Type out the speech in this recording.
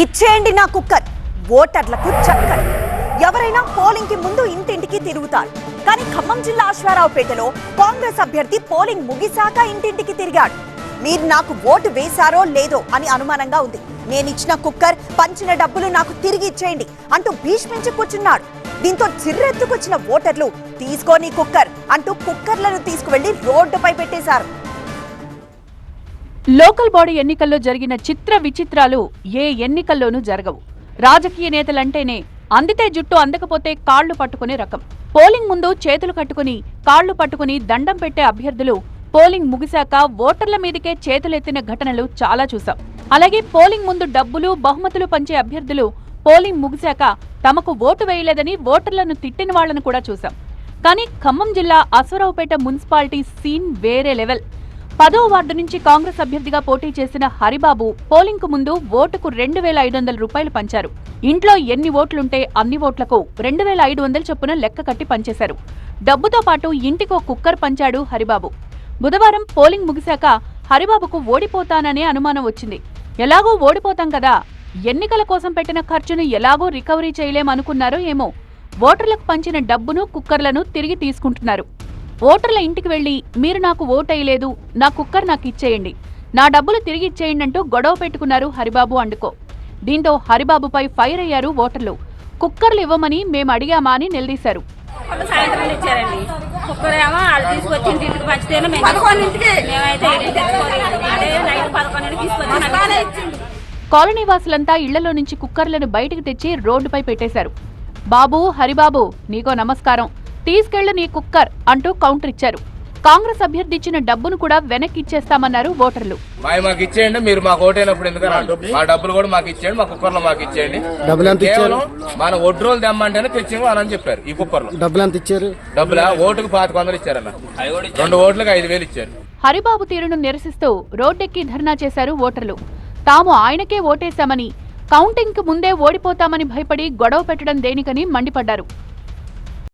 ఇచ్చేయండి నా కుక్కర్. ఓటర్లకు చక్కర్. ఎవరైనా పోలింగ్ కి ముందు ఇంటింటికి తిరుగుతారు. కానీ ఖమ్మం జిల్లా అశ్వారావుపేటలో కాంగ్రెస్ అభ్యర్థి పోలింగ్ ముగిశాక ఇంటింటికి తిరిగాడు. మీరు నాకు ఓటు వేశారో లేదో అని అనుమానంగా ఉంది. నేనిచ్చిన కుక్కర్, పంచిన డబ్బులు నాకు తిరిగి ఇచ్చేయండి అంటూ భీష్మించి కూర్చున్నాడు. దీంతో చిర్రెత్తుకొచ్చిన ఓటర్లు తీసుకోని కుక్కర్ అంటూ కుక్కర్లను తీసుకువెళ్లి రోడ్డుపై పెట్టేశారు. లోకల్ బాడీ ఎన్నికల్లో జరిగిన చిత్ర విచిత్రాలు ఏ ఎన్నికల్లోనూ జరగవు. రాజకీయ నేతలంటేనే అందితే జుట్టు, అందకపోతే కాళ్లు పట్టుకునే రకం. పోలింగ్ ముందు చేతులు కట్టుకుని, కాళ్లు పట్టుకుని దండం పెట్టే అభ్యర్థులు పోలింగ్ ముగిశాక ఓటర్ల మీదకే చేతులెత్తిన ఘటనలు చాలా చూశాం. అలాగే పోలింగ్ ముందు డబ్బులు, బహుమతులు పంచే అభ్యర్థులు పోలింగ్ ముగిశాక తమకు ఓటు వేయలేదని ఓటర్లను తిట్టిన వాళ్లను కూడా చూశాం. కానీ ఖమ్మం జిల్లా అశ్వారావుపేట మున్సిపాలిటీ సీన్ వేరే లెవెల్. 10వ వార్డు నుంచి కాంగ్రెస్ అభ్యర్థిగా పోటీ చేసిన హరిబాబు పోలింగ్ కు ముందు ఓటుకు 2,500 రూపాయలు పంచారు. ఇంట్లో ఎన్ని ఓట్లుంటే అన్ని ఓట్లకు 2,500 చొప్పున లెక్క కట్టి పంచేశారు. డబ్బుతో పాటు ఇంటికో కుక్కర్ పంచాడు హరిబాబు. బుధవారం పోలింగ్ ముగిశాక హరిబాబుకు ఓడిపోతాననే అనుమానం వచ్చింది. ఎలాగో ఓడిపోతాం కదా, ఎన్నికల కోసం పెట్టిన ఖర్చును ఎలాగో రికవరీ చేయలేమనుకున్నారో ఏమో, ఓటర్లకు పంచిన డబ్బును, కుక్కర్లను తిరిగి తీసుకుంటున్నారు. ఓటర్ల ఇంటికి వెళ్లి, మీరు నాకు ఓటేయలేదు, నా కుక్కర్ నాకు ఇచ్చేయండి, నా డబ్బులు తిరిగి ఇచ్చేయండి అంటూ గొడవ పెట్టుకున్నారు హరిబాబు అండుకో. దీంతో హరిబాబుపై ఫైర్ అయ్యారు ఓటర్లు. కుక్కర్లు ఇవ్వమని మేము అడిగామా అని నిలదీశారు. కాలనీ వాసులంతా ఇళ్లలో నుంచి కుక్కర్లను బయటకు తెచ్చి రోడ్డుపై పెట్టేశారు. బాబు, హరిబాబు, నీకో నమస్కారం, తీసుకెళ్లు నీ కుక్కర్ అంటూ కౌంటర్ ఇచ్చారు. కాంగ్రెస్ అభ్యర్థి ఇచ్చిన డబ్బును కూడా వెనక్కి ఇచ్చేస్తామన్నారు ఓటర్లు. మాకు ఇచ్చేయండి, మీరు మాకు ఓటైనప్పుడు ఎందుకని మా డబ్బులు కూడా మాకు ఇచ్చేయండి, మా కుక్కర్లో మాకు ఇచ్చేయండి. కేవలం మన ఒడ్రోలు తెమ్మంటేనే తెచ్చేమో అని చెప్పారు. ఈ కుక్కర్లో డబ్బులు ఎంత ఇచ్చారు? డబ్బులా ఓటుకు 500 ఇచ్చారన్న, 2 ఓట్లకు 5,000 ఇచ్చారు. హరిబాబు తీరును నిరసిస్తూ రోడ్డెక్కి ధర్నా చేశారు ఓటర్లు. తాము ఆయనకే ఓటేశామని, కౌంటింగ్ కు ముందే ఓడిపోతామని భయపడి గొడవ పెట్టడం దేనికని మండిపడ్డారు.